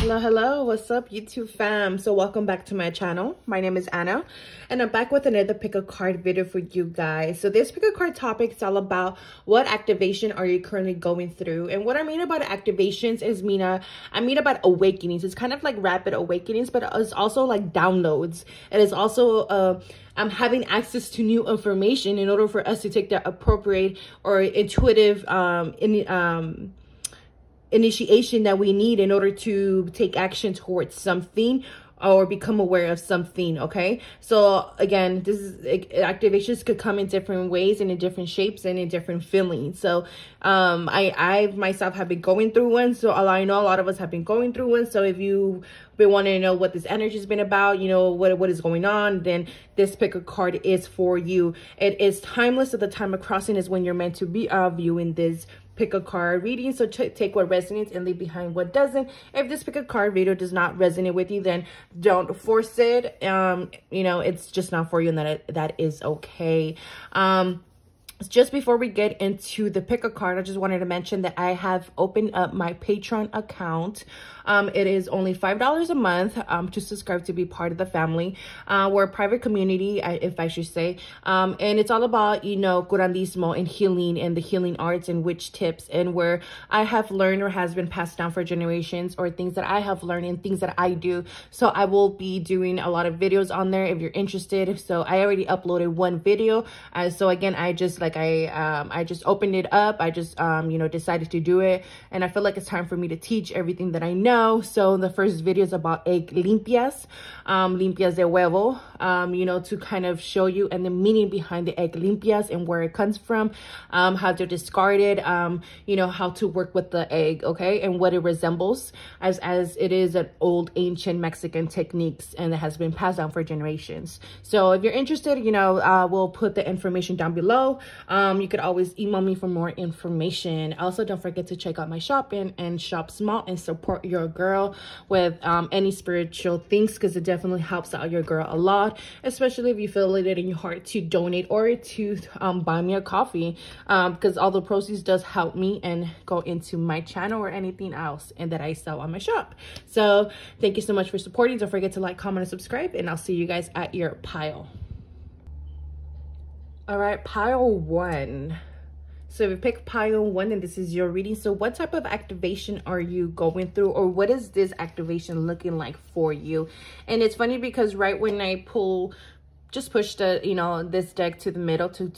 Hello, what's up YouTube fam? So welcome back to my channel. My name is Anna and I'm back with another pick a card video for you guys. So this pick a card topic is all about what activation are you currently going through, and what I mean about activations is I mean about awakenings. It's kind of like rapid awakenings, but it's also like downloads. It is also having access to new information in order for us to take the appropriate or intuitive initiation that we need in order to take action towards something or become aware of something. Okay, so again, activations could come in different ways and in different shapes and in different feelings. So I myself have been going through one, so I know a lot of us have been going through one. So if you been wanting to know what this energy has been about, you know what is going on, then this pick a card is for you. It is timeless. At the time of crossing is when you're meant to be viewing this pick a card reading. So take what resonates and leave behind what doesn't. If this pick a card video does not resonate with you, then don't force it. You know, it's just not for you, and that is okay. Just before we get into the pick a card, I just wanted to mention that I have opened up my Patreon account. It is only $5 a month to subscribe to be part of the family. We're a private community, if I should say, and it's all about, you know, curandismo and healing and the healing arts and witch tips, and where I have learned or has been passed down for generations, or things that I have learned and things that I do. So I will be doing a lot of videos on there if you're interested. So I already uploaded one video. So again, I just opened it up. I just you know, decided to do it, and I feel like it's time for me to teach everything that I know. So the first video is about egg limpias, limpias de huevo, you know, to kind of show you and the meaning behind the egg limpias and where it comes from, how they're discarded, you know, how to work with the egg, okay, and what it resembles, as it is an old ancient Mexican techniques, and it has been passed down for generations. So if you're interested, you know, we'll put the information down below. You could always email me for more information. Also, don't forget to check out my shop and shop small and support your girl with any spiritual things, because it definitely helps out your girl a lot, especially if you feel it in your heart to donate or to buy me a coffee, because all the proceeds does help me and go into my channel or anything else and that I sell on my shop. So thank you so much for supporting. Don't forget to like, comment, and subscribe, and I'll see you guys at your pile. All right, pile one. So if you pick pile one and this is your reading, so what type of activation are you going through, or what is this activation looking like for you? And it's funny because right when I push the, you know, this deck to the middle to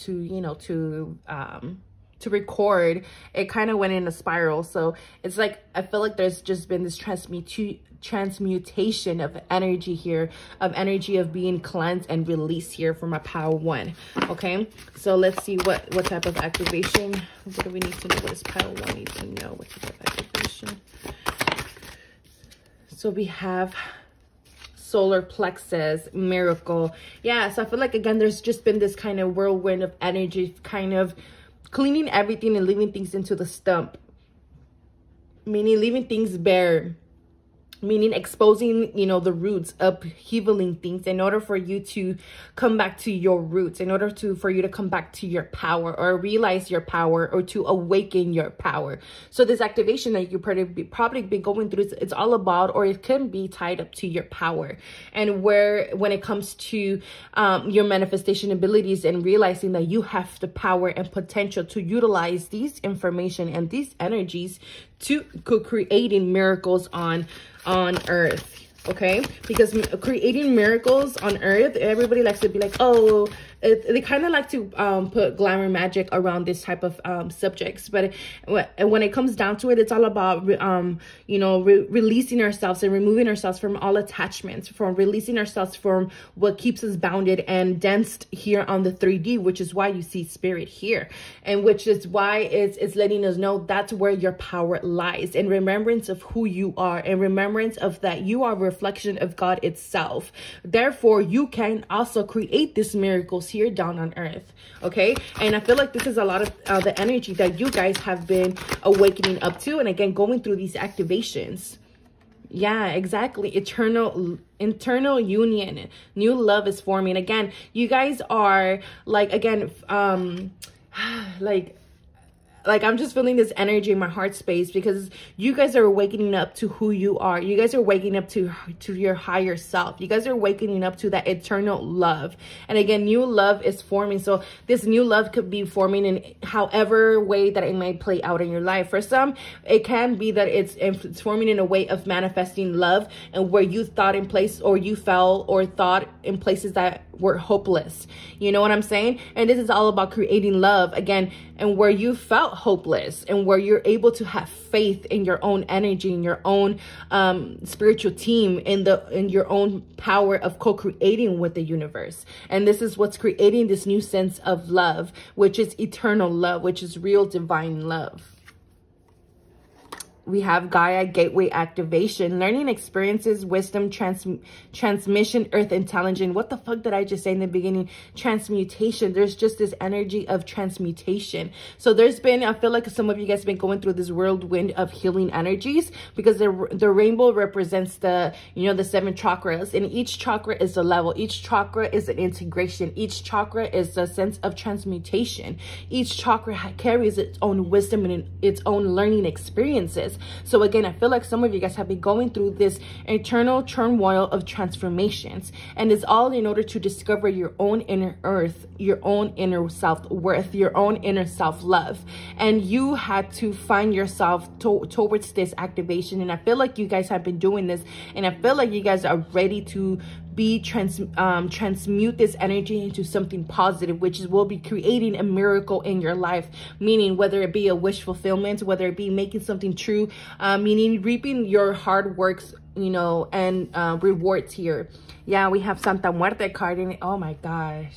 record, it kind of went in a spiral. So it's like, I feel like there's just been this transmutation of energy here, of being cleansed and released here for my pile one. Okay, so let's see what type of activation. What do we need to know? What does pile one need to know? What type of activation? So we have solar plexus, miracle. Yeah, so I feel like, again, there's just been this kind of whirlwind of energy, kind of cleaning everything and leaving things into the stump, meaning leaving things bare, meaning exposing, you know, the roots, upheavaling things in order for you to come back to your roots, in order for you to come back to your power, or realize your power, or to awaken your power. So this activation that you probably be going through, it's all about, or it can be tied up to your power, and when it comes to your manifestation abilities, and realizing that you have the power and potential to utilize these information and these energies to creating miracles on earth. Okay, because creating miracles on earth, everybody likes to be like, oh, they kind of like to put glamour magic around this type of subjects, but when it comes down to it, it's all about you know, releasing ourselves and removing ourselves from all attachments, from releasing ourselves from what keeps us bounded and densed here on the 3D, which is why you see spirit here, and which is why it's letting us know that's where your power lies, in remembrance of who you are, and remembrance of that you are a reflection of God itself. Therefore, you can also create these miracles here down on earth. Okay, and I feel like this is a lot of the energy that you guys have been awakening up to, and again, going through these activations. Yeah, exactly. Internal union, new love is forming. Again, you guys are like, again, like like, I'm just feeling this energy in my heart space, because you guys are waking up to who you are. You guys are waking up to your higher self. You guys are waking up to that eternal love. And again, new love is forming. So this new love could be forming in however way that it may play out in your life. For some, it can be that it's forming in a way of manifesting love, and where you thought in place, or you felt or thought in places that were hopeless. You know what I'm saying? And this is all about creating love again, and where you felt hopeless, and where you're able to have faith in your own energy, in your own spiritual team, in your own power of co-creating with the universe. And this is what's creating this new sense of love, which is eternal love, which is real divine love. We have Gaia gateway activation, learning experiences, wisdom, transmission, earth intelligence. What the fuck did I just say in the beginning? Transmutation. There's just this energy of transmutation. So there's been, I feel like some of you guys have been going through this whirlwind of healing energies, because the rainbow represents the 7 chakras, and each chakra is a level. Each chakra is an integration. Each chakra is a sense of transmutation. Each chakra carries its own wisdom and its own learning experiences. So again, I feel like some of you guys have been going through this eternal turmoil of transformations, and it's all in order to discover your own inner earth, your own inner self-worth, your own inner self-love. And you had to find yourself towards this activation. And I feel like you guys have been doing this, and I feel like you guys are ready to transmute this energy into something positive, which will be creating a miracle in your life. Meaning, whether it be a wish fulfillment, whether it be making something true, meaning reaping your hard works, and rewards here. Yeah, we have Santa Muerte card in it. Oh my gosh.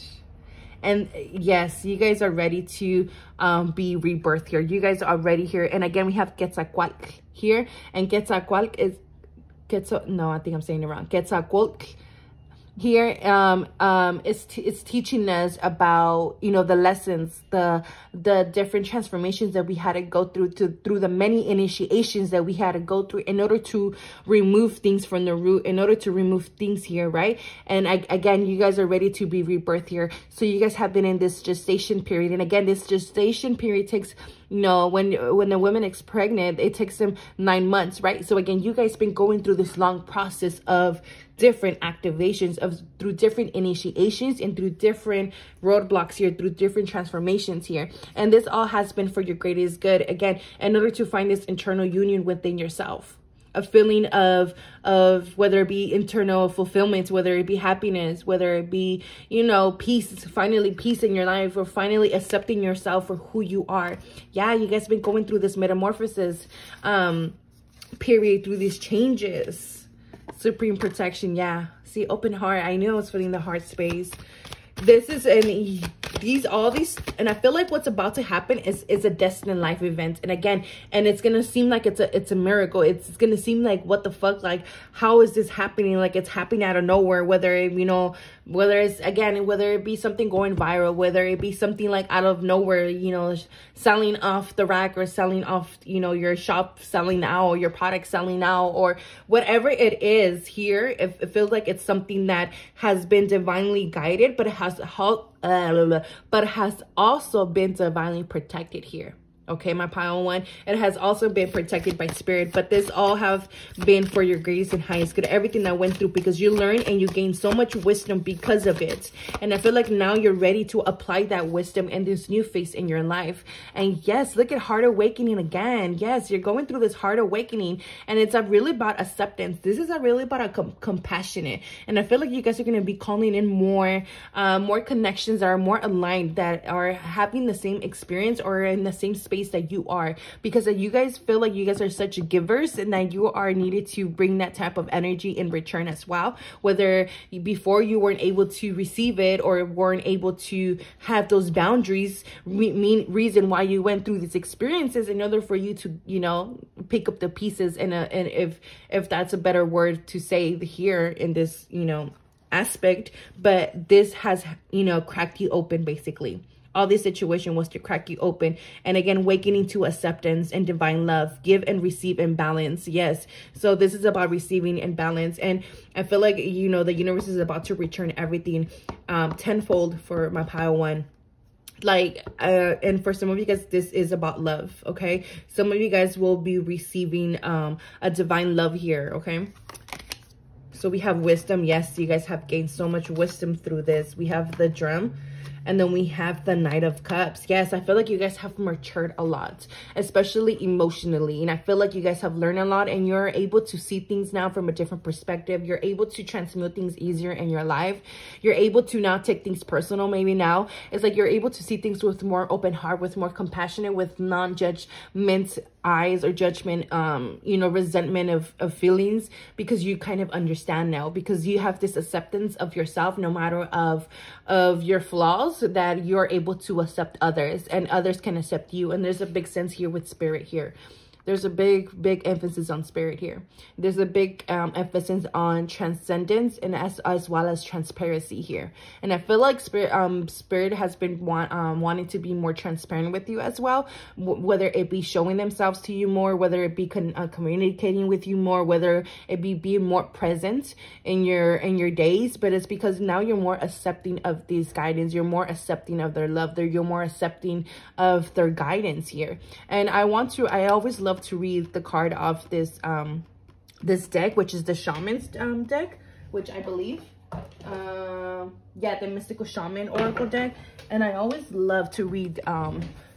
And yes, you guys are ready to be rebirthed here. You guys are ready here. And again, we have Quetzalcoatl here, and Quetzalcoatl is no, I think I'm saying it wrong. Quetzalcoatl here it's teaching us about the lessons, the different transformations that we had to go through the many initiations that we had to go through in order to remove things from the root, in order to remove things here, right? And again, you guys are ready to be rebirthed here. So you guys have been in this gestation period, and again, this gestation period takes, when the woman is pregnant, it takes them 9 months, right? So again, you guys been going through this long process of different activations, through different initiations, and through different roadblocks here, through different transformations here. And this all has been for your greatest good, again, in order to find this internal union within yourself. A feeling of whether it be internal fulfillment, whether it be happiness, whether it be, peace, finally peace in your life, or finally accepting yourself for who you are. Yeah, you guys been going through this metamorphosis period, through these changes. Supreme protection. Yeah, see, open heart. I knew I was feeling the heart space. This is all these, and I feel like what's about to happen is a destined life event. And again, and it's gonna seem like it's a miracle. It's gonna seem like, what the fuck, like, how is this happening? Like, it's happening out of nowhere. Whether it, whether it be something going viral, whether it be something like out of nowhere, selling off the rack, or selling off, your shop selling out, or your product selling out, or whatever it is here. It feels like it's something that has been divinely guided, but it has also been divinely protected here. Okay, my pile one, it has also been protected by spirit, but this all have been for your greatest and highest good. Everything I went through, because you learn and you gain so much wisdom because of it. And I feel like now you're ready to apply that wisdom in this new phase in your life. And yes, look at heart awakening again. Yes, you're going through this heart awakening, and it's really about acceptance. This is really about a compassionate. And I feel like you guys are going to be calling in more connections that are more aligned, that are having the same experience or in the same space that you are, because you guys feel like you guys are such givers, and that you are needed to bring that type of energy in return as well. Whether before you weren't able to receive it, or weren't able to have those boundaries, reason why you went through these experiences, in order for you to pick up the pieces, and if that's a better word to say here in this aspect. But this has cracked you open, basically. All this situation was to crack you open. And again, awakening to acceptance and divine love. Give and receive in balance. Yes. So this is about receiving and balance. And I feel like, the universe is about to return everything tenfold for my pile one. Like and for some of you guys, this is about love. Okay, some of you guys will be receiving a divine love here. Okay, so we have wisdom. Yes, you guys have gained so much wisdom through this. We have the drum. And then we have the Knight of Cups. Yes, I feel like you guys have matured a lot, especially emotionally. And I feel like you guys have learned a lot, and you're able to see things now from a different perspective. You're able to transmute things easier in your life. You're able to not take things personal. Maybe now it's like you're able to see things with more open heart, with more compassionate, with non-judgment eyes or judgment, you know, resentment of feelings, because you kind of understand now, because you have this acceptance of yourself, no matter of your flaws, that you're able to accept others and others can accept you. And there's a big sense here with spirit here. There's a big emphasis on spirit here. There's a big emphasis on transcendence and as well as transparency here. And I feel like spirit has been wanting to be more transparent with you as well, whether it be showing themselves to you more, whether it be communicating with you more, whether it be being more present in your days. But it's because now you're more accepting of these guidance. You're more accepting of their love. You're more accepting of their guidance here. And I always love to read the card of this this deck, which is the Shaman's deck, which I believe yeah, the Mystical Shaman Oracle deck. And I always love to read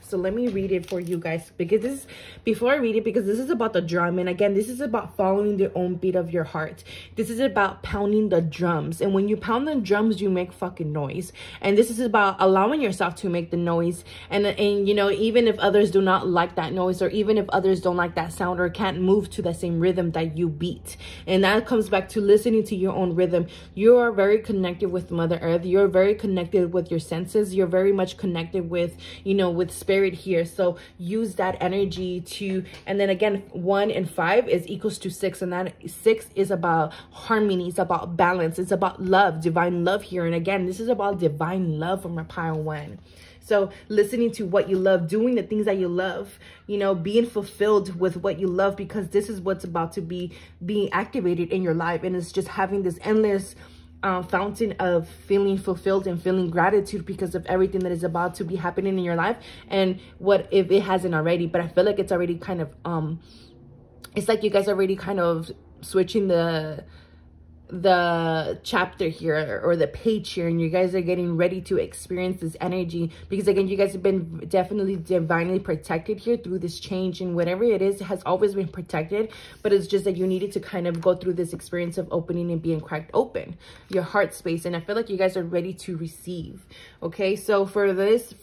so let me read it for you guys, because this, before I read it, because this is about the drum. And again, this is about following the own beat of your heart. This is about pounding the drums. And when you pound the drums, you make fucking noise. And this is about allowing yourself to make the noise. And you know, even if others do not like that noise, or even if others don't like that sound or can't move to the same rhythm that you beat. And that comes back to listening to your own rhythm. You are very connected with Mother Earth. You're very connected with your senses. You're very much connected with, you know, with spirit here. So use that energy to, and then again, 1 and 5 is equals to 6, and that 6 is about harmony. It's about balance. It's about love, divine love here. And again, this is about divine love from a pile 1. So listening to what you love, doing the things that you love, you know, being fulfilled with what you love, because this is what's about to be being activated in your life. And it's just having this endless fountain of feeling fulfilled and feeling gratitude because of everything that is about to be happening in your life. And what if it hasn't already? But I feel like it's already kind of it's like you guys are already kind of switching the chapter here, or the page here, and you guys are getting ready to experience this energy, because again, you guys have been definitely divinely protected here through this change, and whatever it is, it has always been protected, but it's just that you needed to kind of go through this experience of opening and being cracked open your heart space. And I feel like you guys are ready to receive. Okay, so for this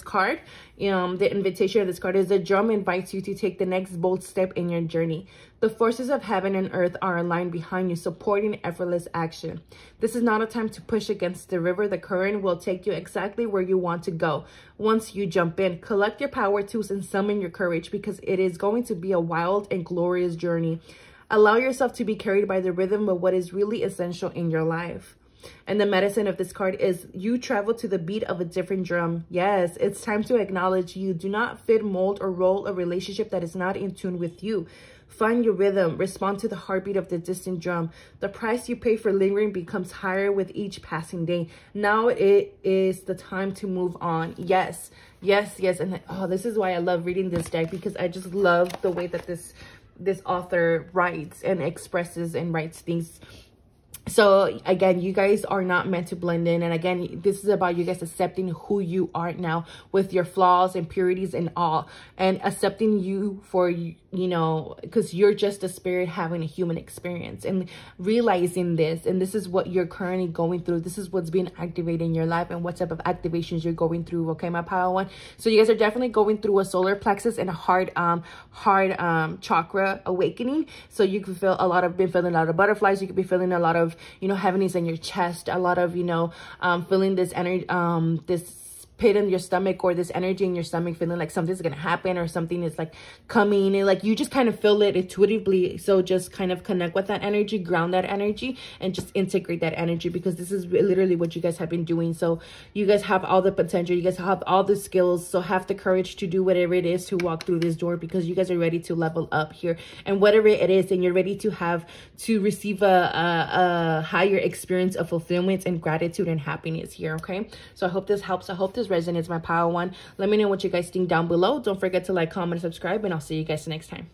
card, the invitation of this card is: the drum invites you to take the next bold step in your journey. The forces of heaven and earth are aligned behind you, supporting effortless action. This is not a time to push against the river. The current will take you exactly where you want to go. Once you jump in, collect your power tools and summon your courage, because it is going to be a wild and glorious journey. Allow yourself to be carried by the rhythm of what is really essential in your life. And the medicine of this card is: you travel to the beat of a different drum. Yes, it's time to acknowledge you do not fit, mold, or roll a relationship that is not in tune with you. Find your rhythm. Respond to the heartbeat of the distant drum. The price you pay for lingering becomes higher with each passing day. Now it is the time to move on. Yes, yes, yes. And this is why I love reading this deck, because I just love the way that this author writes and expresses and writes things. So again, you guys are not meant to blend in. And again, this is about you guys accepting who you are now, with your flaws, impurities, and all, and accepting you for, you know, because you're just a spirit having a human experience, and realizing this. And this is what you're currently going through. This is what's being activated in your life, and what type of activations you're going through. Okay, my pile 1. So you guys are definitely going through a solar plexus and a heart chakra awakening. So you could feel been feeling a lot of butterflies. You could be feeling a lot of, you know, heaviness in your chest, a lot of, you know, feeling this energy, this pit in your stomach, or this energy in your stomach, feeling like something's gonna happen, or something is like coming, and like you just kind of feel it intuitively. So just kind of connect with that energy, ground that energy, and just integrate that energy, because this is literally what you guys have been doing. So you guys have all the potential, you guys have all the skills, so have the courage to do whatever it is to walk through this door, because you guys are ready to level up here. And whatever it is, and you're ready to receive a higher experience of fulfillment and gratitude and happiness here. Okay, so I hope this helps. I hope this this resonates, my pile one. Let me know what you guys think down below. Don't forget to like, comment, subscribe, and I'll see you guys next time.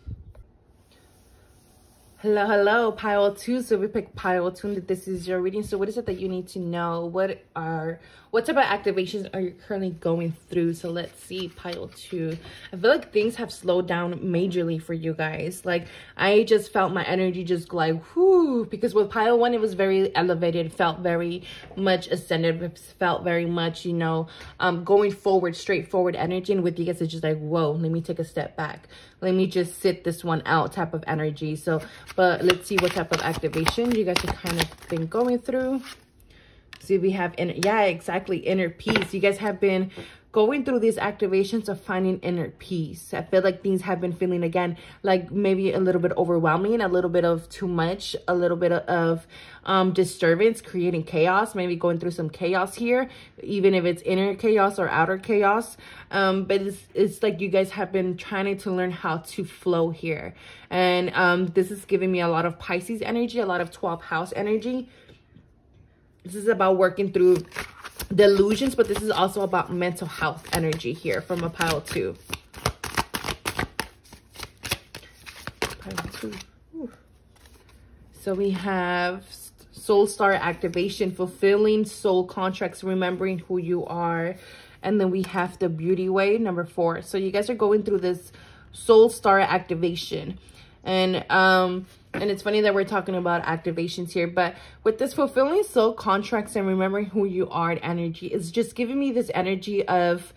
Hello, pile 2. So we picked pile 2, and this is your reading. So what is it that you need to know? What type of activations are you currently going through? So let's see, pile 2. I feel like things have slowed down majorly for you guys. Like, I just felt my energy just like, whoo, because with pile 1, it was very elevated, felt very much ascended, felt very much, you know, going forward, straightforward energy. And with you guys, it's just like, whoa, let me take a step back. Let me just sit this one out type of energy. So, but let's see what type of activation you guys have kind of been going through. See, we have, inner peace. You guys have been going through these activations of finding inner peace. I feel like things have been feeling, again, like maybe a little bit overwhelming, a little bit of too much, a little bit of disturbance, creating chaos, maybe going through some chaos here, even if it's inner chaos or outer chaos. But it's like you guys have been trying to learn how to flow here. And this is giving me a lot of Pisces energy, a lot of 12th house energy. This is about working through delusions, but this is also about mental health energy here from a pile 2. Pile 2. Ooh. So we have soul star activation, fulfilling soul contracts, remembering who you are. And then we have the beauty way, number 4. So you guys are going through this soul star activation. And it's funny that we're talking about activations here, but with this fulfilling soul contracts and remembering who you are energy, it's just giving me this energy of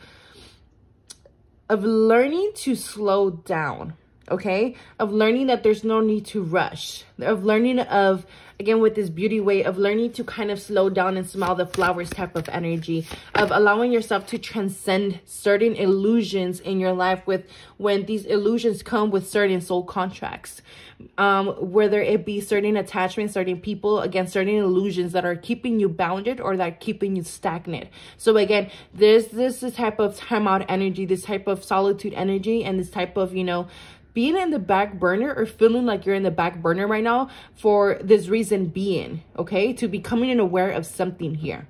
learning to slow down, okay? Of learning that there's no need to rush, of learning of, again, with this beauty way, of learning to kind of slow down and smell the flowers type of energy, of allowing yourself to transcend certain illusions in your life when these illusions come with certain soul contracts, whether it be certain attachments, certain people, again, certain illusions that are keeping you bounded or that are keeping you stagnant. So again, there's this type of timeout energy, this type of solitude energy, and this type of, you know, being in the back burner or feeling like you're in the back burner right now for this reason being, okay? To becoming aware of something here.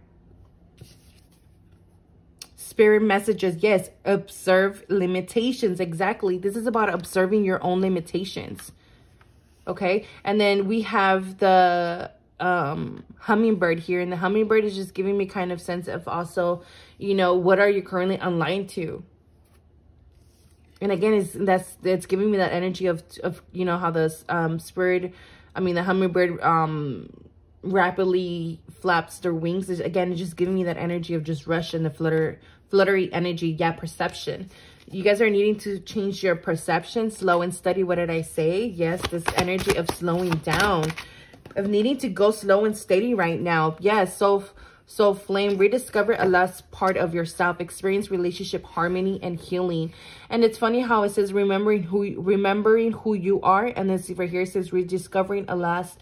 Spirit messages, yes, observe limitations. Exactly. This is about observing your own limitations, okay? And then we have the hummingbird here, and the hummingbird is just giving me kind of sense of also, you know, what are you currently aligned to? And again, it's giving me that energy of you know, how the the hummingbird rapidly flaps their wings. Again, it's just giving me that energy of just rush and the fluttery energy. Yeah, perception. You guys are needing to change your perception. Slow and steady. What did I say? Yes, this energy of slowing down, of needing to go slow and steady right now. Yes, so flame, rediscover a lost part of yourself, experience relationship harmony and healing. And it's funny how it says remembering who you are, and then see right here it says rediscovering a lost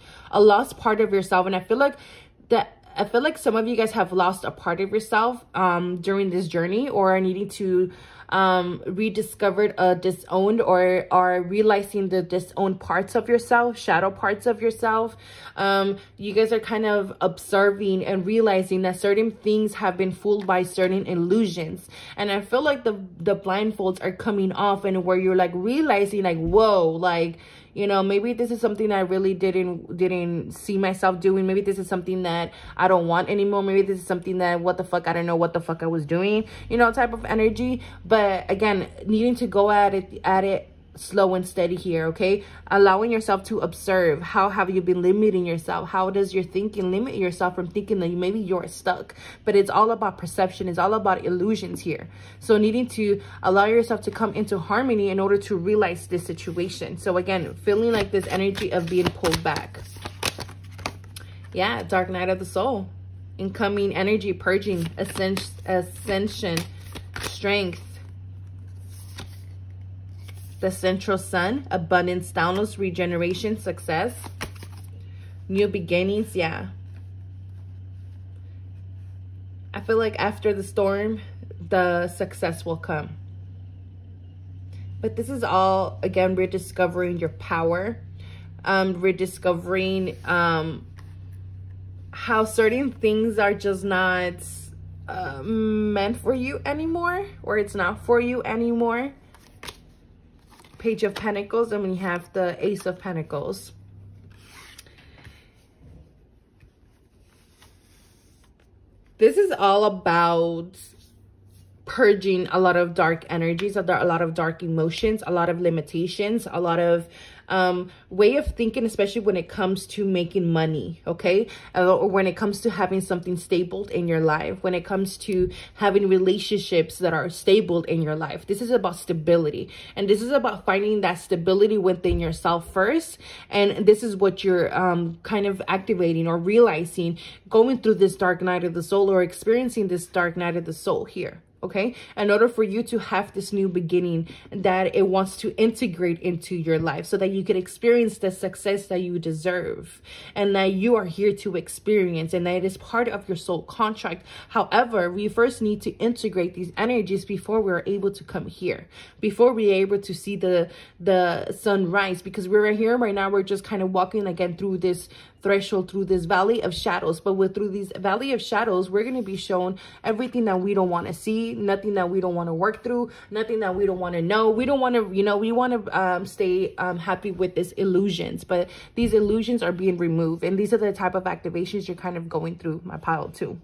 part of yourself. And I feel like some of you guys have lost a part of yourself during this journey, or are needing to rediscovered disowned or are realizing the disowned parts of yourself, shadow parts of yourself. You guys are kind of observing and realizing that certain things have been fooled by certain illusions. And I feel like the blindfolds are coming off, and where you're like realizing like, whoa, like, you know, maybe this is something that I really didn't see myself doing. Maybe this is something that I don't want anymore. Maybe this is something that, what the fuck, I don't know what the fuck I was doing, you know, type of energy. But again, needing to go at it slow and steady here, okay? Allowing yourself to observe. How have you been limiting yourself? How does your thinking limit yourself from thinking that maybe you're stuck? But it's all about perception. It's all about illusions here. So needing to allow yourself to come into harmony in order to realize this situation. So again, feeling like this energy of being pulled back. Yeah, dark night of the soul. Incoming energy, purging, ascension, strength. The central sun, abundance, downloads, regeneration, success, new beginnings. Yeah, I feel like after the storm, the success will come. But this is all, again, rediscovering your power, rediscovering how certain things are just not meant for you anymore, or it's not for you anymore. Page of Pentacles, and we have the Ace of Pentacles. This is all about purging a lot of dark energies, a lot of dark emotions, a lot of limitations, a lot of way of thinking, especially when it comes to making money, okay? Or when it comes to having something stable in your life, when it comes to having relationships that are stable in your life. This is about stability, and this is about finding that stability within yourself first. And this is what you're kind of activating or realizing, going through this dark night of the soul, or experiencing this dark night of the soul here. Okay, in order for you to have this new beginning that it wants to integrate into your life, so that you can experience the success that you deserve and that you are here to experience, and that it is part of your soul contract. However, we first need to integrate these energies before we're able to come here, before we're able to see the sunrise, because we're here right now. We're just kind of walking again through this threshold, through this valley of shadows. But through these valley of shadows, we're going to be shown everything that we don't want to see, nothing that we don't want to work through, nothing that we don't want to know. We don't want to, you know, we want to stay happy with these illusions, but these illusions are being removed. And these are the type of activations you're kind of going through, my pile too.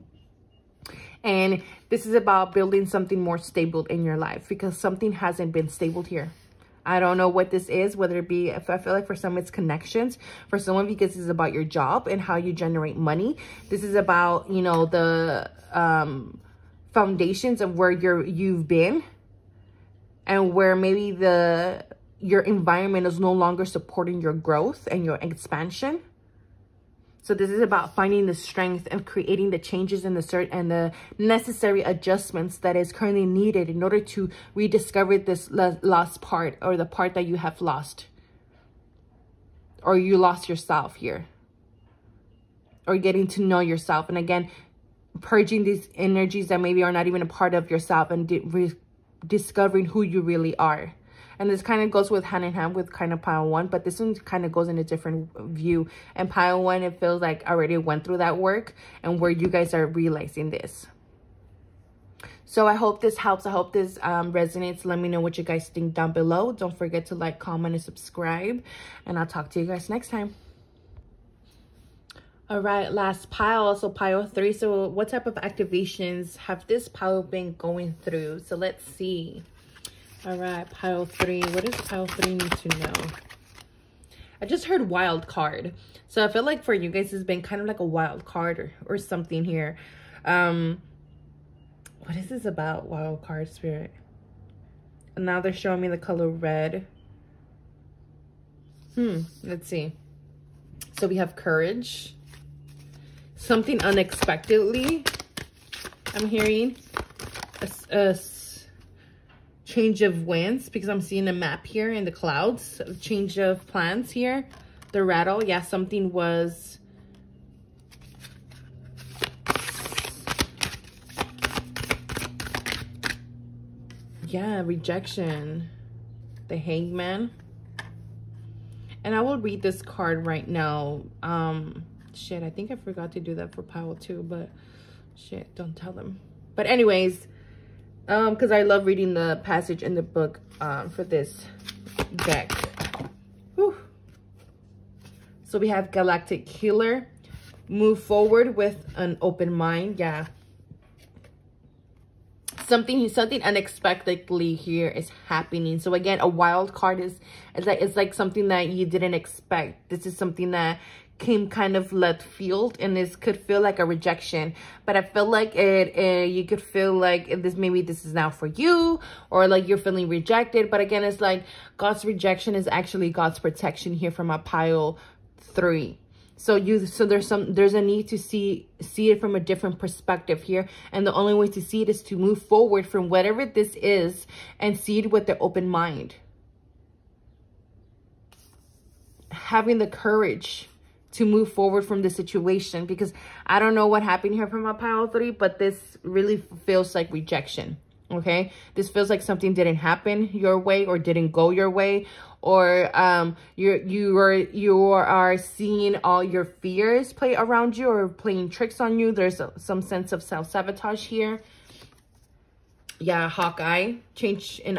And this is about building something more stable in your life, because something hasn't been stable here. I don't know what this is, whether it be, if I feel like for some it's connections, for someone because this is about your job and how you generate money. This is about, you know, the foundations of where you've been, and where maybe your environment is no longer supporting your growth and your expansion. So this is about finding the strength and creating the changes and the necessary adjustments that is currently needed in order to rediscover this lost part, or the part that you have lost, or you lost yourself here, or getting to know yourself. And again, purging these energies that maybe are not even a part of yourself, and discovering who you really are. And this kind of goes with hand in hand with kind of pile one, but this one kind of goes in a different view. And pile one, it feels like I already went through that work, and where you guys are realizing this. So I hope this helps. I hope this resonates. Let me know what you guys think down below. Don't forget to like, comment, and subscribe. And I'll talk to you guys next time. All right, last pile. So pile 3. So what type of activations have this pile been going through? So let's see. All right, pile 3. What does pile 3 need to know? I just heard wild card. So I feel like for you guys, it's been kind of like a wild card or something here. What is this about, wild card spirit? And now they're showing me the color red. Let's see. So we have courage. Something unexpectedly, I'm hearing. A change of winds, because I'm seeing a map here in the clouds. A change of plans here. The rattle, yeah, something was... Yeah, rejection. The Hangman. And I will read this card right now. Shit, I think I forgot to do that for pile 2, but shit, don't tell them. But anyways, because I love reading the passage in the book for this deck. Whew. So we have Galactic Healer. Move forward with an open mind. Yeah. Something unexpectedly here is happening. So again, a wild card is like something that you didn't expect. This is something that came kind of left field, and this could feel like a rejection, but I feel like you could feel like maybe this is now for you, or like you're feeling rejected. But again, it's like God's rejection is actually God's protection here from a pile 3. So there's a need to see it from a different perspective here, and the only way to see it is to move forward from whatever this is and see it with the open mind, having the courage to move forward from the situation. Because I don't know what happened here from my pile 3, but this really feels like rejection. Okay, this feels like something didn't happen your way or didn't go your way, or you are seeing all your fears play around you or playing tricks on you. There's some sense of self-sabotage here. Yeah, Hawkeye, change in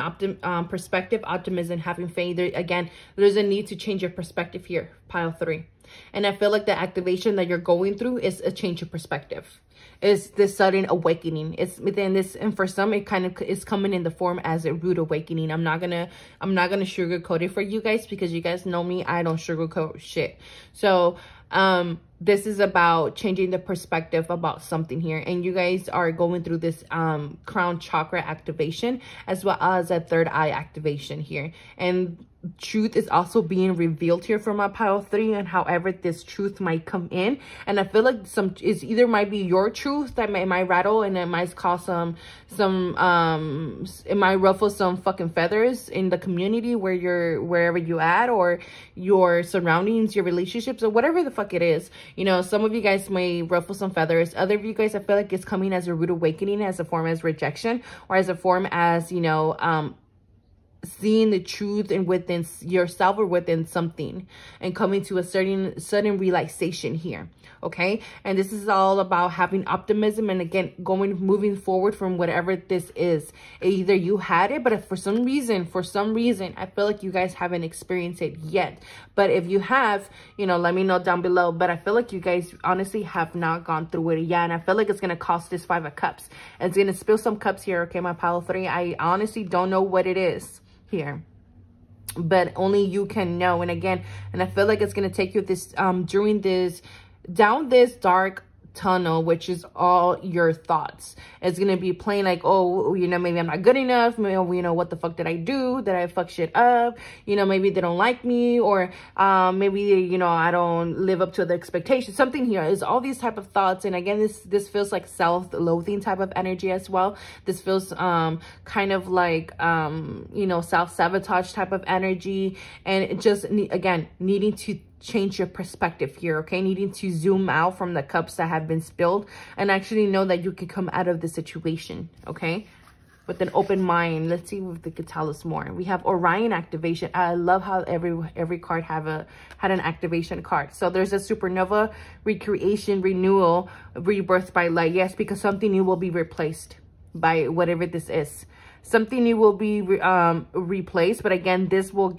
perspective, optimism, having faith. Again, there's a need to change your perspective here, pile 3. And I feel like the activation that you're going through is a change of perspective. It's this sudden awakening. It's within this, and for some, it kind of is coming in the form as a rude awakening. I'm not gonna sugarcoat it for you guys, because you guys know me. I don't sugarcoat shit. So, this is about changing the perspective about something here, and you guys are going through this crown chakra activation as well as a third eye activation here, and truth is also being revealed here for my pile 3, and however this truth might come in. And I feel like it's either might be your truth that might rattle, and it might cause it might ruffle some fucking feathers in the community wherever you at, or your surroundings, your relationships, or whatever the fuck it is. You know, some of you guys may ruffle some feathers. Other of you guys, I feel like it's coming as a rude awakening, as a form as rejection, or as a form as, you know, seeing the truth and within yourself or within something, and coming to a sudden realization here. Okay, and this is all about having optimism, and again, moving forward from whatever this is. Either you had it, but if for some reason, I feel like you guys haven't experienced it yet. But if you have, you know, let me know down below. But I feel like you guys honestly have not gone through it yet, and I feel like it's gonna cost this 5 of Cups. And it's gonna spill some cups here. Okay, my pile 3. I honestly don't know what it is here, but only you can know. And again, and I feel like it's going to take you this down this dark tunnel, which is all your thoughts. It's gonna be playing like, oh, you know, maybe I'm not good enough, maybe, you know, what the fuck did I do? Did I fuck shit up? You know, maybe they don't like me, or maybe, you know, I don't live up to the expectations. Something here is all these type of thoughts. And again, this feels like self-loathing type of energy as well. This feels kind of like you know, self-sabotage type of energy, and it just again needing to change your perspective here. Okay, needing to zoom out from the cups that have been spilled and actually know that you can come out of the situation. Okay, with an open mind. Let's see if they could tell us more. We have Orion activation. I love how every card had an activation card. So there's a supernova, recreation, renewal, rebirth by light. Yes, because something new will be replaced by whatever this is. Something new will be replaced, but again, this will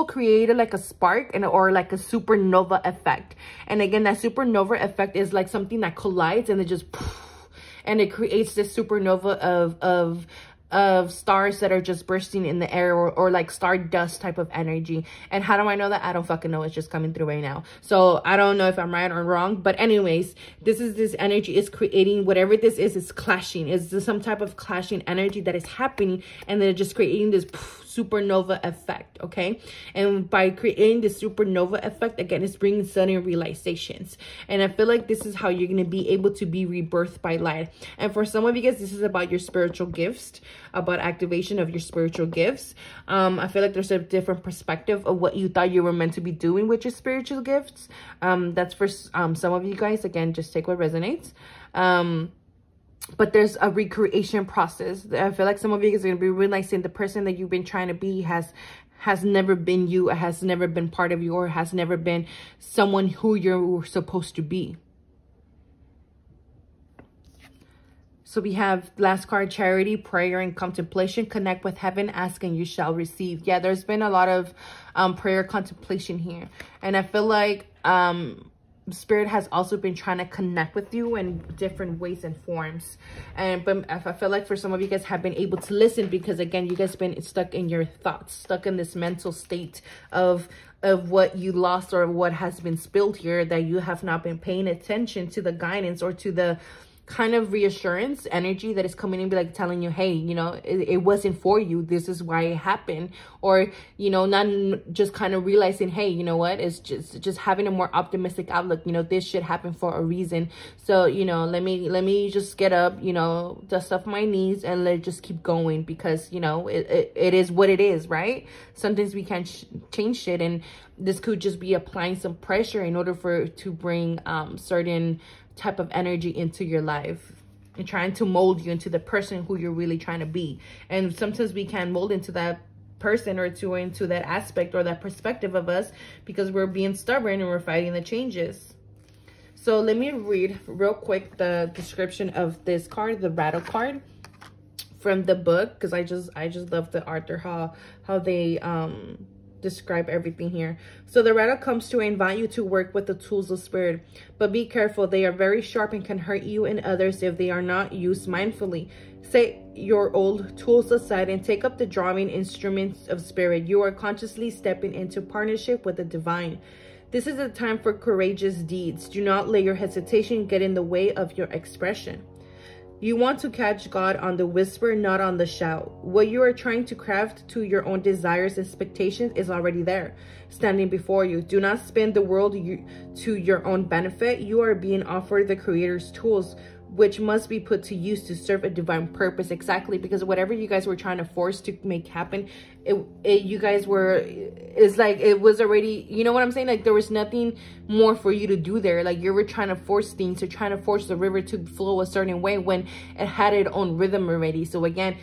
create like a spark or like a supernova effect. And again, that supernova effect is like something that collides and it just and it creates this supernova of stars that are just bursting in the air, or like star dust type of energy. And how do I know that? I don't fucking know. It's just coming through right now. So I don't know if I'm right or wrong, but anyways, this energy is creating whatever this is clashing. It's some type of clashing energy that is happening, and then just creating this supernova effect. Okay, and by creating the supernova effect, again, it's bringing sudden realizations. And I feel like this is how you're going to be able to be rebirthed by light. And for some of you guys, this is about your spiritual gifts, about activation of your spiritual gifts. I feel like there's a different perspective of what you thought you were meant to be doing with your spiritual gifts. That's for some of you guys. Again, just take what resonates. But there's a recreation process. I feel like some of you guys are going to be realizing the person that you've been trying to be has never been you, has never been part of you, or has never been someone who you're supposed to be. So we have last card, charity, prayer, and contemplation. Connect with heaven, ask and you shall receive. Yeah, there's been a lot of prayer, contemplation here. And I feel like Spirit has also been trying to connect with you in different ways and forms. But I feel like for some of you guys have been able to listen, because again, you guys have been stuck in your thoughts, stuck in this mental state of what you lost or what has been spilled here, that you have not been paying attention to the guidance or to the kind of reassurance energy that is coming in, be like telling you, hey, you know, it wasn't for you, this is why it happened. Or, you know, not just kind of realizing, hey, you know what, it's just having a more optimistic outlook. You know, this shit happened for a reason. So, you know, let me just get up, you know, dust off my knees and let's just keep going, because, you know, it is what it is, right? Sometimes we can't change shit, and this could just be applying some pressure in order to bring certain type of energy into your life. and trying to mold you into the person who you're really trying to be. And sometimes we can't mold into that person or into that aspect or that perspective of us because we're being stubborn and we're fighting the changes. So let me read real quick the description of this card, the Rattle card, from the book, because I just love the art or how they describe everything here. So the Rattle comes to invite you to work with the tools of spirit, but be careful. They are very sharp and can hurt you and others if they are not used mindfully. Set your old tools aside and take up the drawing instruments of spirit. You are consciously stepping into partnership with the divine. This is a time for courageous deeds. Do not let your hesitation get in the way of your expression. You want to catch God on the whisper, not on the shout. What you are trying to craft to your own desires and expectations is already there, standing before you. Do not spin the world to your own benefit. You are being offered the Creator's tools, which must be put to use to serve a divine purpose. Exactly, because whatever you guys were trying to force to make happen, it's like it was already, you know what I'm saying? Like there was nothing more for you to do there. Like you were trying to force things, or trying to force the river to flow a certain way when it had its own rhythm already. So again,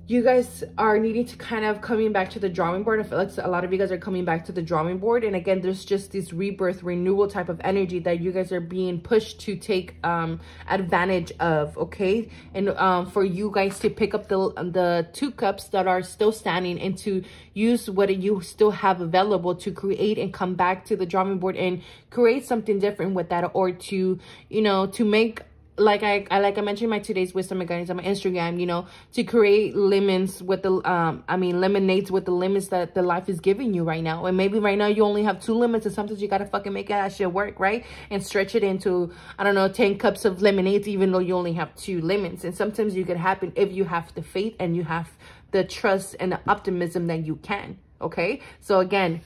you guys are needing to kind of coming back to the drawing board. I feel like a lot of you guys are coming back to the drawing board. And again, there's just this rebirth, renewal type of energy that you guys are being pushed to take advantage of, okay? And for you guys to pick up the 2 cups that are still standing and to use what you still have available to create and come back to the drawing board and create something different with that, or to, you know, to make, like I mentioned in my today's wisdom and guidance on my Instagram, you know, to create lemons with the lemonades with the lemons that the life is giving you right now. And maybe right now you only have 2 lemons, and sometimes you gotta fucking make that shit work, right? And stretch it into, I don't know, 10 cups of lemonades, even though you only have 2 lemons. And sometimes you can happen if you have the faith and you have the trust and the optimism that you can. Okay, so again,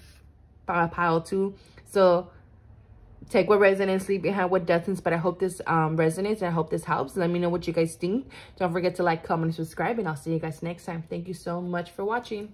pile 2. So take what resonates, leave behind what doesn't. But I hope this resonates, and I hope this helps. Let me know what you guys think. Don't forget to like, comment, and subscribe, and I'll see you guys next time. Thank you so much for watching.